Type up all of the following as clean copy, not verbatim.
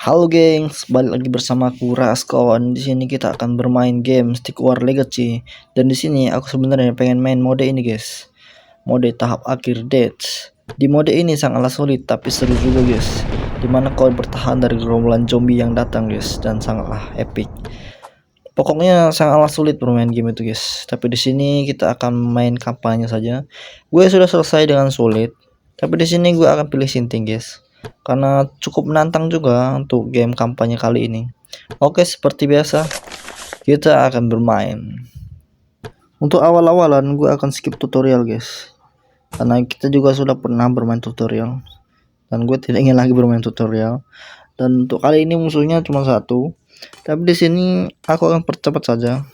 Halo gengs, balik lagi bersama aku Raskon. Di sini kita akan bermain game Stick War Legacy. Dan di sini aku sebenarnya pengen main mode ini, guys. Mode tahap akhir Death. Di mode ini sangatlah sulit tapi seru juga, guys. Dimana kau bertahan dari gerombolan zombie yang datang, guys, dan sangatlah epic. Pokoknya sangatlah sulit bermain game itu, guys. Tapi di sini kita akan main kampanye saja. Gue sudah selesai dengan sulit. Tapi di sini gue akan pilih Sinting, guys, karena cukup menantang juga untuk game kampanye kali ini. Oke, seperti biasa kita akan bermain. Untuk awal-awalan gue akan skip tutorial, guys, karena kita juga sudah pernah bermain tutorial dan gue tidak ingin lagi bermain tutorial. Dan untuk kali ini musuhnya cuma satu, tapi di sini aku akan percepat saja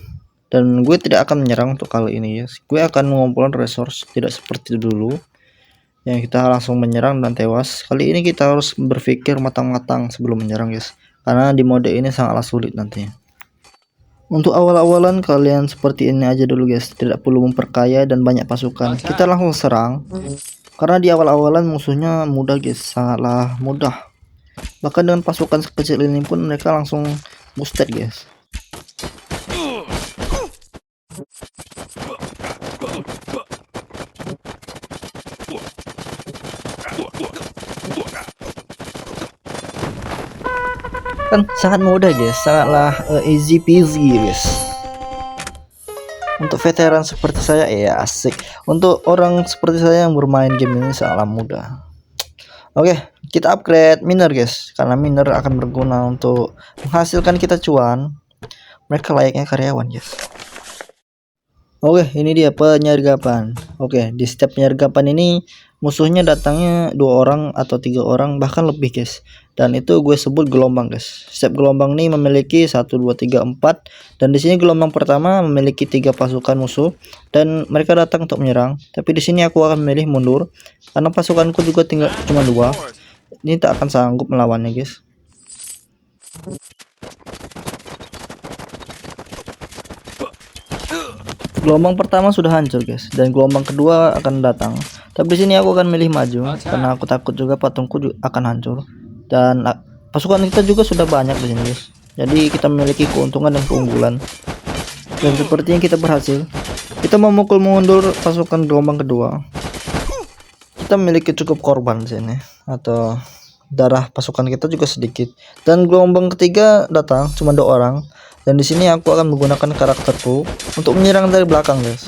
dan gue tidak akan menyerang untuk kali ini, guys. Gue akan mengumpulkan resource, tidak seperti dulu yang kita langsung menyerang dan tewas. Kali ini kita harus berpikir matang-matang sebelum menyerang, guys, karena di mode ini sangatlah sulit nantinya. Untuk awal-awalan kalian seperti ini aja dulu, guys, tidak perlu memperkaya dan banyak pasukan. Kita langsung serang karena di awal-awalan musuhnya mudah, guys, sangatlah mudah. Bahkan dengan pasukan sekecil ini pun mereka langsung boosted, guys. Kan sangat mudah, guys, sangatlah easy peasy, guys. Untuk veteran seperti saya ya asik. Untuk orang seperti saya yang bermain game ini sangatlah mudah. Oke, kita upgrade miner, guys, karena miner akan berguna untuk menghasilkan kita cuan. Mereka layaknya karyawan, guys. Oke, ini dia penyergapan. Oke, di setiap penyergapan ini musuhnya datangnya 2 orang atau 3 orang bahkan lebih, guys. Dan itu gue sebut gelombang, guys. Setiap gelombang ini memiliki 1 2 3 4 dan di sini gelombang pertama memiliki 3 pasukan musuh dan mereka datang untuk menyerang. Tapi di sini aku akan memilih mundur karena pasukanku juga tinggal cuma 2. Ini tak akan sanggup melawannya, guys. Gelombang pertama sudah hancur, guys, dan gelombang kedua akan datang. Tapi di sini aku akan milih maju karena aku takut juga patungku akan hancur. Dan pasukan kita juga sudah banyak di sini, guys. Jadi kita memiliki keuntungan dan keunggulan. Dan sepertinya kita berhasil. Kita memukul mundur pasukan gelombang kedua. Kita memiliki cukup korban di sini, atau darah pasukan kita juga sedikit. Dan gelombang ketiga datang cuma 2 orang. Dan di sini aku akan menggunakan karakterku untuk menyerang dari belakang, guys.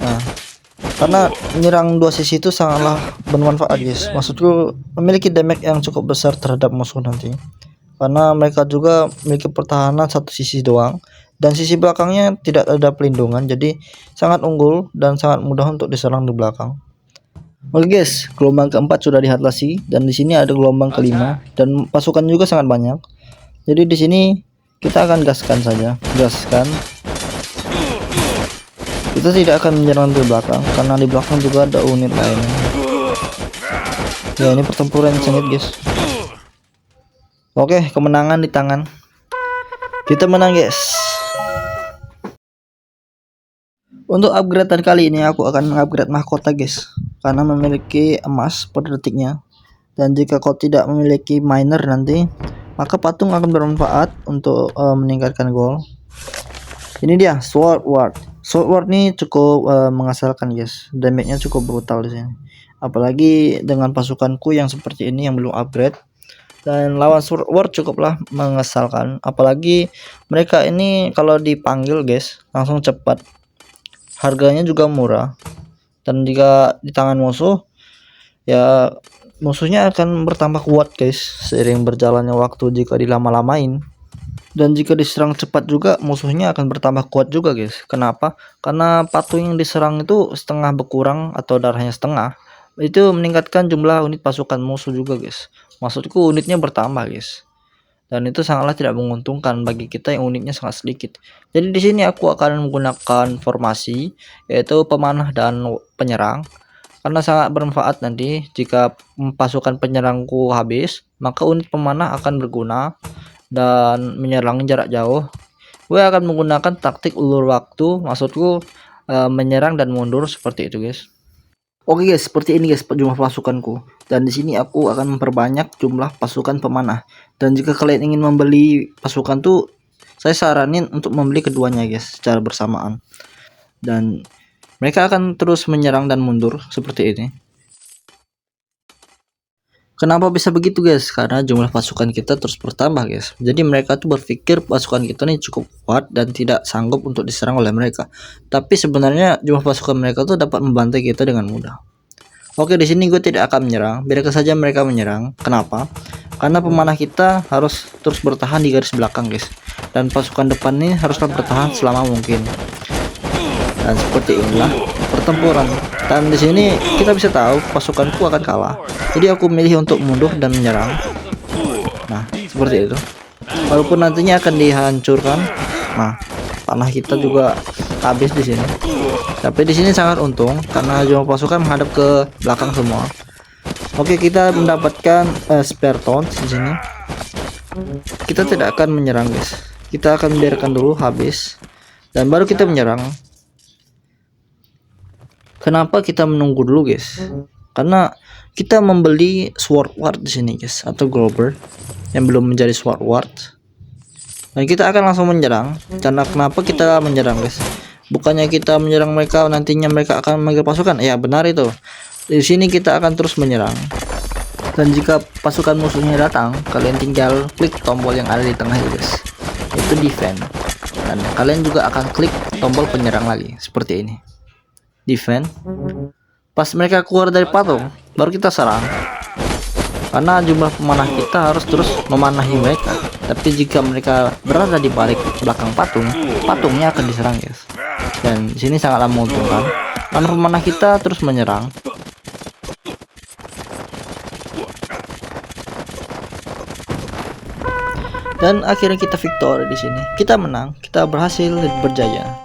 Nah, karena menyerang 2 sisi itu sangatlah bermanfaat, guys. Maksudku memiliki damage yang cukup besar terhadap musuh nanti. Karena mereka juga memiliki pertahanan 1 sisi doang dan sisi belakangnya tidak ada pelindungan, jadi sangat unggul dan sangat mudah untuk diserang di belakang. Oke, guys, gelombang keempat sudah diatasi dan di sini ada gelombang kelima dan pasukan juga sangat banyak. Jadi di sini kita akan gaskan saja, gaskan. Kita tidak akan menyerang dari belakang karena di belakang juga ada unit lainnya. Ya, ini pertempuran sengit, guys. Oke, kemenangan di tangan. Kita menang, guys. Untuk upgrade kali ini aku akan mengupgrade mahkota, guys, karena memiliki emas per detiknya. Dan jika kau tidak memiliki miner nanti, maka patung akan bermanfaat untuk meningkatkan gol. Ini dia Sword Ward. Sword Ward ini cukup mengesalkan, guys. Damage-nya cukup brutal di sini. Apalagi dengan pasukanku yang seperti ini yang belum upgrade. Dan lawan Sword Ward cukuplah mengesalkan. Apalagi mereka ini kalau dipanggil, guys, langsung cepat. Harganya juga murah. Dan jika di tangan musuh, ya musuhnya akan bertambah kuat, guys, seiring berjalannya waktu jika dilama-lamain. Dan jika diserang cepat juga musuhnya akan bertambah kuat juga, guys. Kenapa? Karena patung yang diserang itu setengah berkurang atau darahnya setengah. Itu meningkatkan jumlah unit pasukan musuh juga, guys. Maksudku unitnya bertambah, guys. Dan itu sangatlah tidak menguntungkan bagi kita yang unitnya sangat sedikit. Jadi di sini aku akan menggunakan formasi yaitu pemanah dan penyerang. Karena sangat bermanfaat nanti jika pasukan penyerangku habis, maka unit pemanah akan berguna dan menyerang jarak jauh. Gue akan menggunakan taktik ulur waktu, maksudku menyerang dan mundur seperti itu, guys. Oke guys, seperti ini guys jumlah pasukanku. Dan di sini aku akan memperbanyak jumlah pasukan pemanah. Dan jika kalian ingin membeli pasukan tuh, saya saranin untuk membeli keduanya guys secara bersamaan. Dan mereka akan terus menyerang dan mundur seperti ini. Kenapa bisa begitu guys? Karena jumlah pasukan kita terus bertambah guys. Jadi mereka tuh berpikir pasukan kita nih cukup kuat dan tidak sanggup untuk diserang oleh mereka. Tapi sebenarnya jumlah pasukan mereka tuh dapat membantai kita dengan mudah. Oke, di sini gue tidak akan menyerang. Biarkan saja mereka menyerang. Kenapa? Karena pemanah kita harus terus bertahan di garis belakang guys. Dan pasukan depan ini haruslah bertahan selama mungkin. Dan seperti inilah pertempuran. Dan di sini kita bisa tahu pasukanku akan kalah. Jadi aku milih untuk mundur dan menyerang. Nah, seperti itu. Walaupun nantinya akan dihancurkan. Nah, tanah kita juga habis di sini. Tapi di sini sangat untung karena jumlah pasukan menghadap ke belakang semua. Oke, kita mendapatkan spare tons di sini. Kita tidak akan menyerang, guys. Kita akan biarkan dulu habis dan baru kita menyerang. Kenapa kita menunggu dulu, guys? Karena kita membeli sword ward di sini, guys, atau Glober yang belum menjadi sword ward. Dan kita akan langsung menyerang. Karena kenapa kita menyerang, guys? Bukannya kita menyerang mereka, nantinya mereka akan memanggil pasukan. Ya, benar itu. Di sini kita akan terus menyerang. Dan jika pasukan musuhnya datang, kalian tinggal klik tombol yang ada di tengah itu, guys. Itu defend. Dan kalian juga akan klik tombol penyerang lagi, seperti ini. Defend. Pas mereka keluar dari patung, baru kita serang. Karena jumlah pemanah kita harus terus memanahi mereka. Tapi jika mereka berada di balik belakang patung, patungnya akan diserang, guys. Dan di sini sangatlah menguntungkan karena pemanah kita terus menyerang. Dan akhirnya kita victory di sini. Kita menang, kita berhasil berjaya.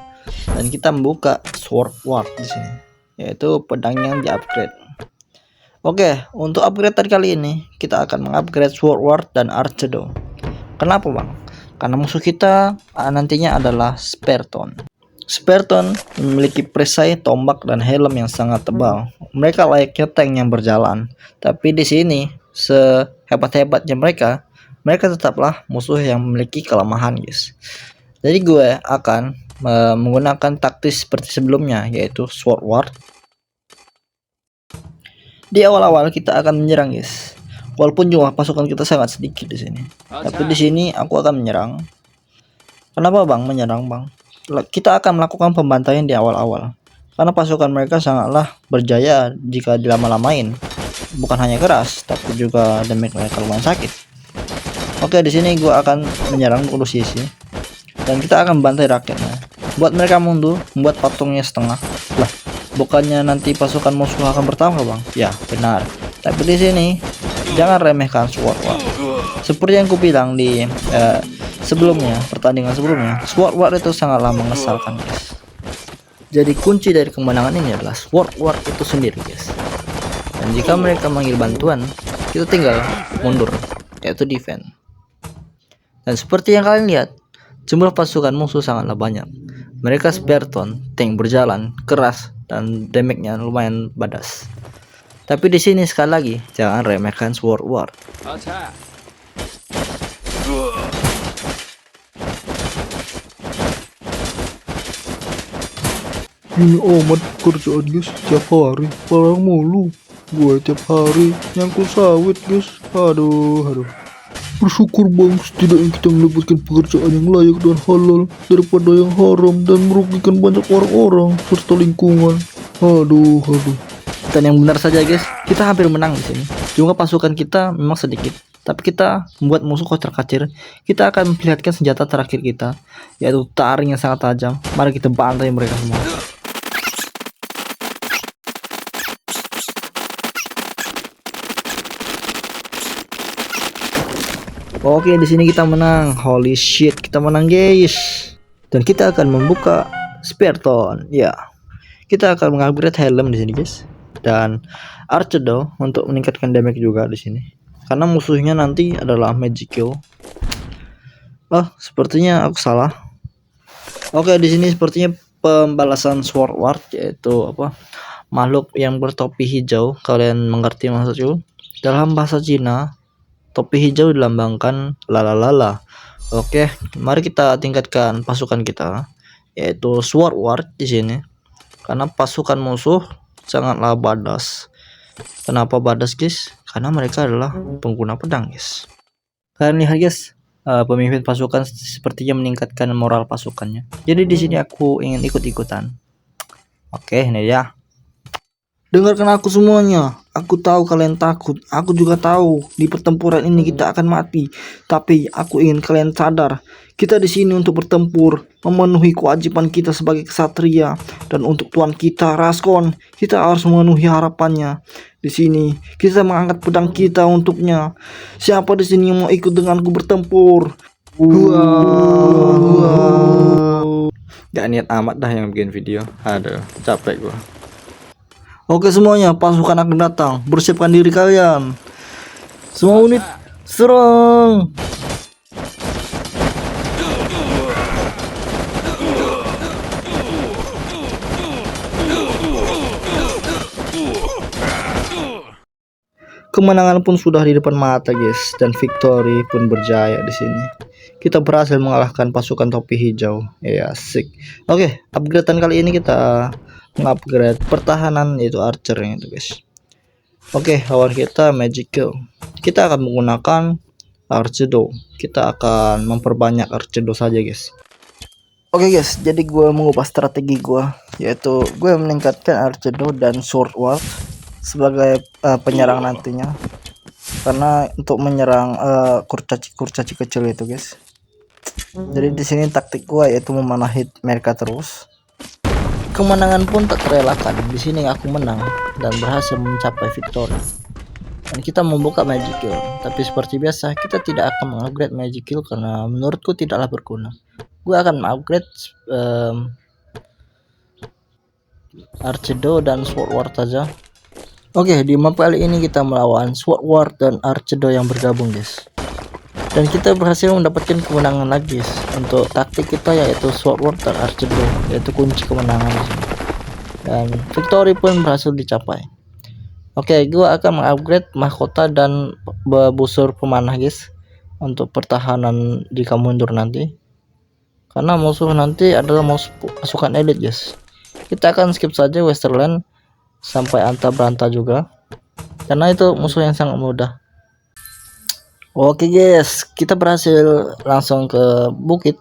Dan kita membuka sword ward di sini, yaitu pedang yang di-upgrade. Oke, untuk upgrade kali ini kita akan mengupgrade sword ward dan archedo. Kenapa bang? Karena musuh kita nantinya adalah Spartan. Spartan memiliki perisai, tombak, dan helm yang sangat tebal. Mereka layaknya tank yang berjalan. Tapi di sini, sehebat-hebatnya mereka tetaplah musuh yang memiliki kelemahan, guys. Jadi gue akan menggunakan taktis seperti sebelumnya, yaitu sword ward. Di awal-awal kita akan menyerang, guys. Walaupun jumlah pasukan kita sangat sedikit di sini. Tapi di sini aku akan menyerang. Kenapa bang menyerang bang? Kita akan melakukan pembantaian di awal-awal. Karena pasukan mereka sangatlah berjaya jika dilama-lamain. Bukan hanya keras, tapi juga damage mereka lumayan sakit. Oke, di sini gua akan menyerang ke sisi. Dan kita akan bantai rakyatnya. Buat mereka mundur, membuat patungnya setengah. Lah, bukannya nanti pasukan musuh akan bertambah bang? Ya, benar. Tapi di sini jangan remehkan sword ward. Seperti yang ku bilang di sebelumnya, pertandingan sebelumnya, sword ward itu sangatlah mengesalkan, guys. Jadi kunci dari kemenangan ini adalah sword ward itu sendiri, guys. Dan jika mereka manggil bantuan, kita tinggal mundur, yaitu defend. Dan seperti yang kalian lihat, jumlah pasukan musuh sangatlah banyak. Mereka Spartan, tank berjalan, keras, dan damage-nya lumayan badas. Tapi di sini sekali lagi, jangan remehkan sword ward. Ini amat kerjaan guys, tiap hari barang mulu. Gue tiap hari nyangkul sawit guys. Aduh. Bersyukur bang, setidaknya kita mendapatkan pekerjaan yang layak dan halal daripada yang haram dan merugikan banyak orang-orang serta lingkungan. Aduh. Dan yang benar saja guys, kita hampir menang di sini. Jumlah pasukan kita memang sedikit, tapi kita membuat musuh kocar-kacir. Kita akan memperlihatkan senjata terakhir kita, yaitu taring yang sangat tajam. Mari kita bantai mereka semua. Oke, di sini kita menang. Holy shit, kita menang guys. Dan kita akan membuka Spartan. Ya, kita akan mengupgrade helm di sini guys. Dan archedo untuk meningkatkan damage juga di sini. Karena musuhnya nanti adalah magical. Sepertinya aku salah. Oke, di sini sepertinya pembalasan sword ward, yaitu makhluk yang bertopi hijau. Kalian mengerti maksudku? Dalam bahasa Cina, topi hijau dilambangkan lalalala. Oke, mari kita tingkatkan pasukan kita, yaitu Sword Ward di sini. Karena pasukan musuh sangatlah badas. Kenapa badas, guys? Karena mereka adalah pengguna pedang, guys. Kalian lihat, guys, pemimpin pasukan sepertinya meningkatkan moral pasukannya. Jadi di sini aku ingin ikut-ikutan. Oke, ini ya. Dengarkan aku semuanya. Aku tahu kalian takut. Aku juga tahu di pertempuran ini kita akan mati. Tapi aku ingin kalian sadar, kita di sini untuk bertempur, memenuhi kewajiban kita sebagai kesatria, dan untuk tuan kita Rascon, kita harus memenuhi harapannya. Di sini kita mengangkat pedang kita untuknya. Siapa di sini yang mau ikut denganku bertempur? Wow. Gak niat amat dah yang bikin video. Aduh, capek gua. Oke semuanya, pasukan akan datang. Bersiapkan diri kalian. Semua unit serang. Kemenangan pun sudah di depan mata, guys, dan victory pun berjaya di sini. Kita berhasil mengalahkan pasukan topi hijau. Ya, asik. Oke, upgradean kali ini kita mengupgrade pertahanan, yaitu archer yang itu, guys. Oke, lawan kita magical. Kita akan menggunakan Arcedo. Kita akan memperbanyak Arcedo saja, guys. Oke guys, jadi gue mengubah strategi gue, yaitu gue meningkatkan Arcedo dan Sword Ward sebagai penyerang nantinya. Karena untuk menyerang kurcaci kecil itu, guys. Jadi di sini taktik gue yaitu memanah hit mereka terus. Kemenangan pun tak terelakkan. Di sini aku menang dan berhasil mencapai victory. Dan kita membuka magic kill. Tapi seperti biasa, kita tidak akan mengupgrade magic kill karena menurutku tidaklah berguna. Gue akan mengupgrade Arcedo dan Sword Ward saja. Oke, di map kali ini kita melawan Sword Ward dan Arcedo yang bergabung, guys. Dan kita berhasil mendapatkan kemenangan lagi, guys. Untuk taktik kita yaitu Sword Ward dan Arcedo, yaitu kunci kemenangan di sini. Dan victory pun berhasil dicapai. Oke, gue akan mengupgrade mahkota dan busur pemanah, guys, untuk pertahanan di mundur nanti. Karena musuh nanti adalah pasukan elit, guys. Kita akan skip saja Westerland sampai anta beranta juga, karena itu musuh yang sangat mudah. Oke guys, kita berhasil langsung ke Bukit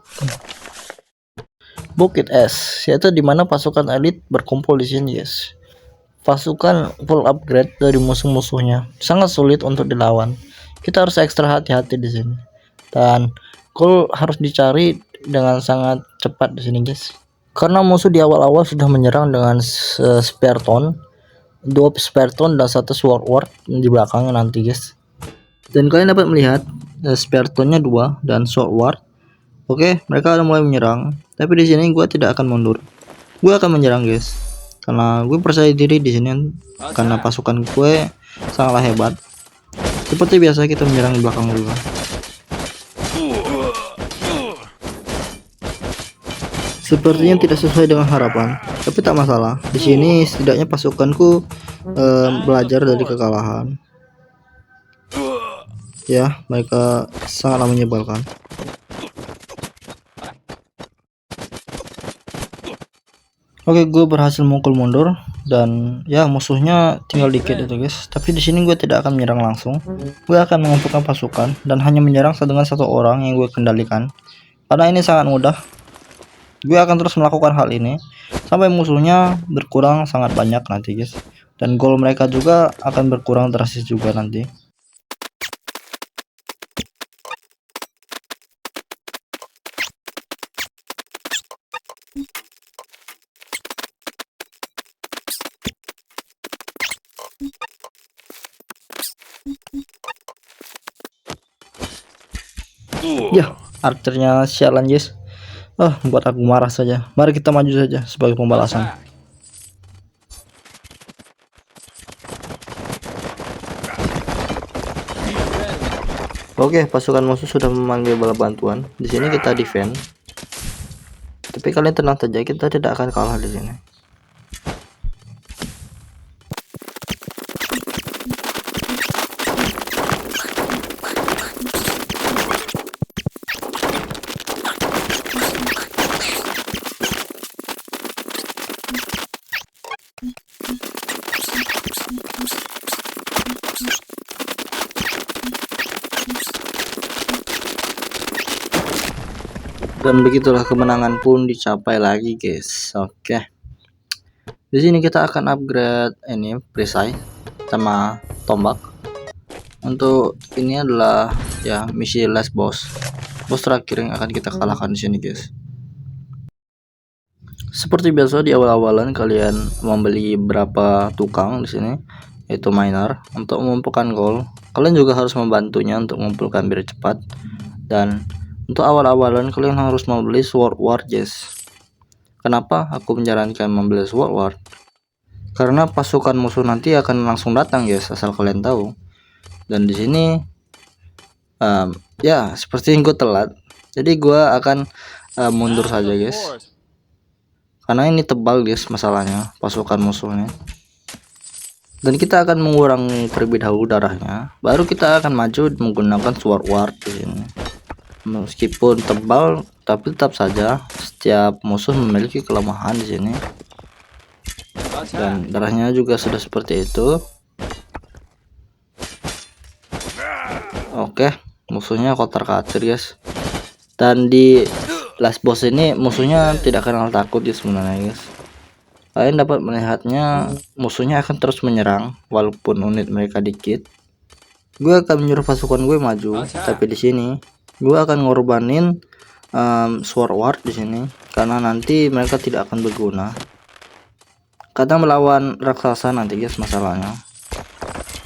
Es, yaitu dimana pasukan elit berkumpul di sini, guys. Pasukan full upgrade dari musuh-musuhnya, sangat sulit untuk dilawan. Kita harus ekstra hati-hati di sini, dan goal harus dicari dengan sangat cepat di sini, guys. Karena musuh di awal-awal sudah menyerang dengan Sparton, 2 Sparton dan 1 Sword Ward di belakangnya nanti, guys. Dan kalian dapat melihat Spartonnya 2 dan Sword Ward. Oke, mereka udah mulai menyerang. Tapi di sini gue tidak akan mundur. Gue akan menyerang, guys. Karena gue percaya diri di sini, karena pasukan gue sangatlah hebat. Seperti biasa kita menyerang di belakang juga. Sepertinya tidak sesuai dengan harapan, tapi tak masalah. Di sini setidaknya pasukanku belajar dari kekalahan. Ya, mereka sangatlah menyebalkan. Oke, gue berhasil mukul mundur dan ya musuhnya tinggal dikit itu, guys. Tapi di sini gue tidak akan menyerang langsung. Gue akan mengumpulkan pasukan dan hanya menyerang dengan 1 orang yang gue kendalikan. Karena ini sangat mudah. Gue akan terus melakukan hal ini sampai musuhnya berkurang sangat banyak nanti, guys. Dan gol mereka juga akan berkurang drastis juga nanti. Ya, archernya sialan, guys. Buat aku marah saja. Mari kita maju saja sebagai pembalasan. Oke, pasukan musuh sudah memanggil bala bantuan. Di sini kita defend. Tapi kalian tenang saja, kita tidak akan kalah di sini. Dan begitulah kemenangan pun dicapai lagi, guys. Oke. Di sini kita akan upgrade ini perisai sama tombak. Untuk ini adalah ya misi last boss. Bos terakhir yang akan kita kalahkan di sini, guys. Seperti biasa di awal-awalan kalian membeli berapa tukang di sini, yaitu miner untuk mengumpulkan gold. Kalian juga harus membantunya untuk mengumpulkan biar cepat. Dan untuk awal-awalan kalian harus membeli sword ward, guys. Kenapa aku menyarankan membeli sword ward? Karena pasukan musuh nanti akan langsung datang, guys, asal kalian tahu. Dan di sini ya seperti yang gue telat, jadi gue akan mundur saja, guys, karena ini tebal, guys, masalahnya pasukan musuhnya. Dan kita akan mengurangi terlebih dahulu darahnya, baru kita akan maju menggunakan sword ward di sini. Meskipun tebal, tapi tetap saja setiap musuh memiliki kelemahan di sini. Dan darahnya juga sudah seperti itu. Oke, musuhnya kotor kacir, guys. Dan di last boss ini musuhnya tidak kenal takut, ya sebenarnya, guys. Kalian dapat melihatnya, musuhnya akan terus menyerang walaupun unit mereka dikit. Gue akan menyuruh pasukan gue maju, tapi di sini gue akan ngorbanin sword ward di sini karena nanti mereka tidak akan berguna. Kadang melawan raksasa nanti, guys, masalahnya.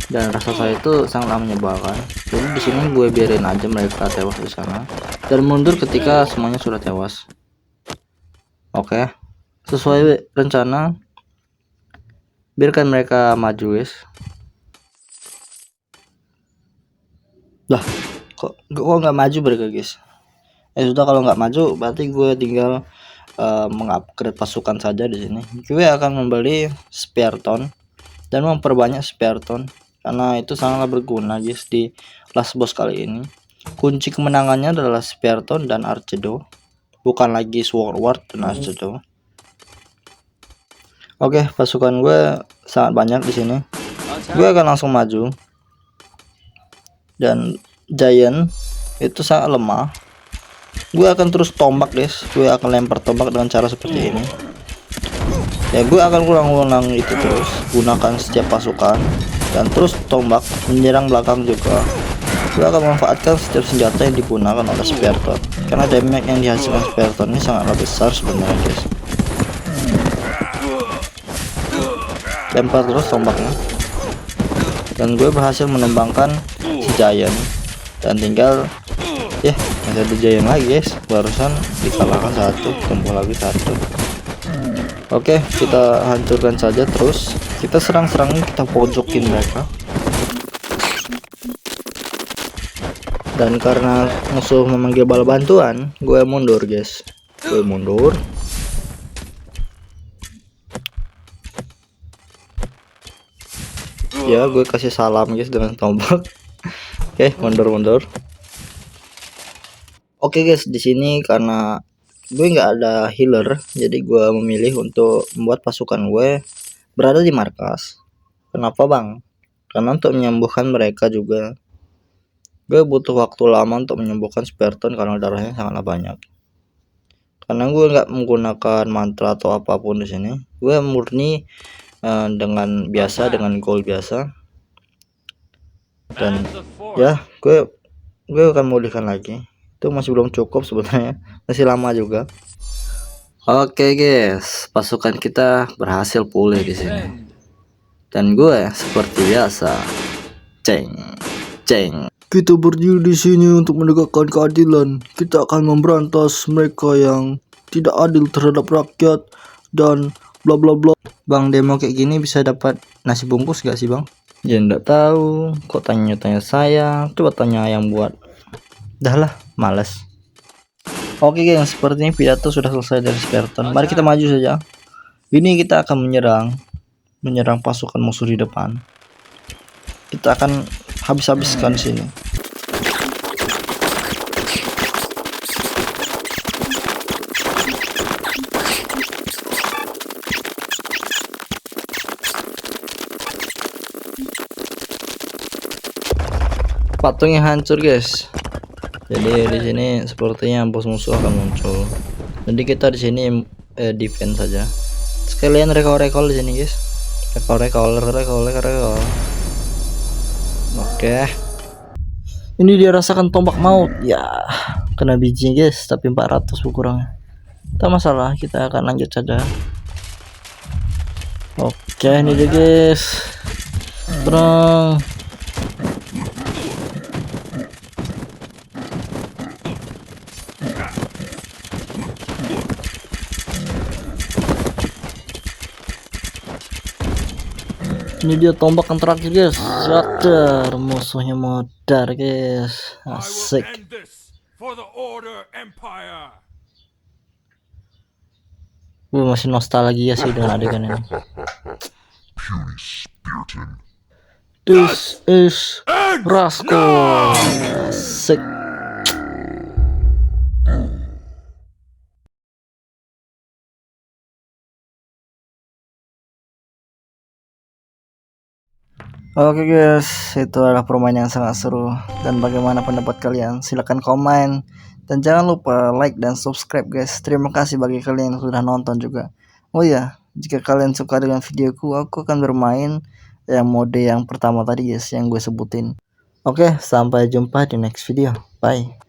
Dan raksasa itu sangat menyebalkan. Jadi di sini gue biarin aja mereka tewas di sana dan mundur ketika semuanya sudah tewas. Oke, sesuai rencana, biarkan mereka maju, guys. Lah, kok nggak maju mereka, guys? Sudah, kalau nggak maju berarti gue tinggal mengupgrade pasukan saja di sini. Gue akan membeli spare ton dan memperbanyak spare ton karena itu sangatlah berguna, guys, di last boss kali ini. Kunci kemenangannya adalah spare ton dan archedo, bukan lagi sword ward dan archedo. Oke, pasukan gue sangat banyak di sini. Gue akan langsung maju. Dan giant itu sangat lemah. Gue akan terus tombak, guys. Gue akan lempar tombak dengan cara seperti ini. Ya, gue akan ulang-ulang itu terus. Gunakan setiap pasukan dan terus tombak menyerang belakang juga. Gue akan memanfaatkan setiap senjata yang digunakan oleh spare ton karena damage yang dihasilkan spare ton ini sangatlah besar sebenarnya, guys. Lempar terus tombaknya, dan gue berhasil menembangkan si giant. Dan tinggal ya masih ada giant lagi, guys. Barusan dikalahkan satu, tumbuh lagi satu. Oke, kita hancurkan saja terus. Kita serang-serangin, kita pojokin mereka. Dan karena musuh memanggil bala bantuan, gue mundur, guys. Gue mundur. Ya, gue kasih salam, guys, dengan tombak. Oke, mundur. Oke, guys, di sini karena gue nggak ada healer, jadi gue memilih untuk membuat pasukan gue berada di markas. Kenapa, bang? Karena untuk menyembuhkan mereka juga. Gue butuh waktu lama untuk menyembuhkan spare ton karena darahnya sangatlah banyak. Karena gue nggak menggunakan mantra atau apapun di sini. Gue murni dengan gold biasa. Dan ya, gue akan memulihkan lagi. Itu masih belum cukup sebenarnya, masih lama juga. Oke, guys, pasukan kita berhasil pulih di sini. Dan gue seperti biasa, ceng. Kita berdiri di sini untuk menegakkan keadilan. Kita akan memberantas mereka yang tidak adil terhadap rakyat dan bla bla bla. Bang, demo kayak gini bisa dapat nasi bungkus gak sih, bang? Ya enggak tahu, kok tanya saya, coba tanya yang buat. Dah lah, males. Oke, guys, sepertinya pidato sudah selesai dari spare ton. Mari kita maju saja. Ini kita akan menyerang pasukan musuh di depan. Kita akan habis-habiskan sini. Patungnya hancur, guys. Jadi di sini sepertinya bos musuh akan muncul. Jadi kita di sini defense saja. Sekalian recall di sini guys. Recall. Oke. Ini dia rasakan tombak maut. Ya, kena biji guys, tapi 400 kurangnya. Tak masalah, kita akan lanjut saja. Oke, ini dia guys. Terang. Ini dia tombak yang terakhir guys. Shatter, musuhnya modar guys. Asik. Masih nostalgia sih dengan adegan ini. This is Rascal. Asik. Oke guys, itu adalah permainan yang sangat seru. Dan bagaimana pendapat kalian? Silahkan komen. Dan jangan lupa like dan subscribe guys. Terima kasih bagi kalian yang sudah nonton juga. Oh ya, jika kalian suka dengan videoku, aku akan bermain yang mode yang pertama tadi guys, yang gue sebutin. Oke, sampai jumpa di next video. Bye.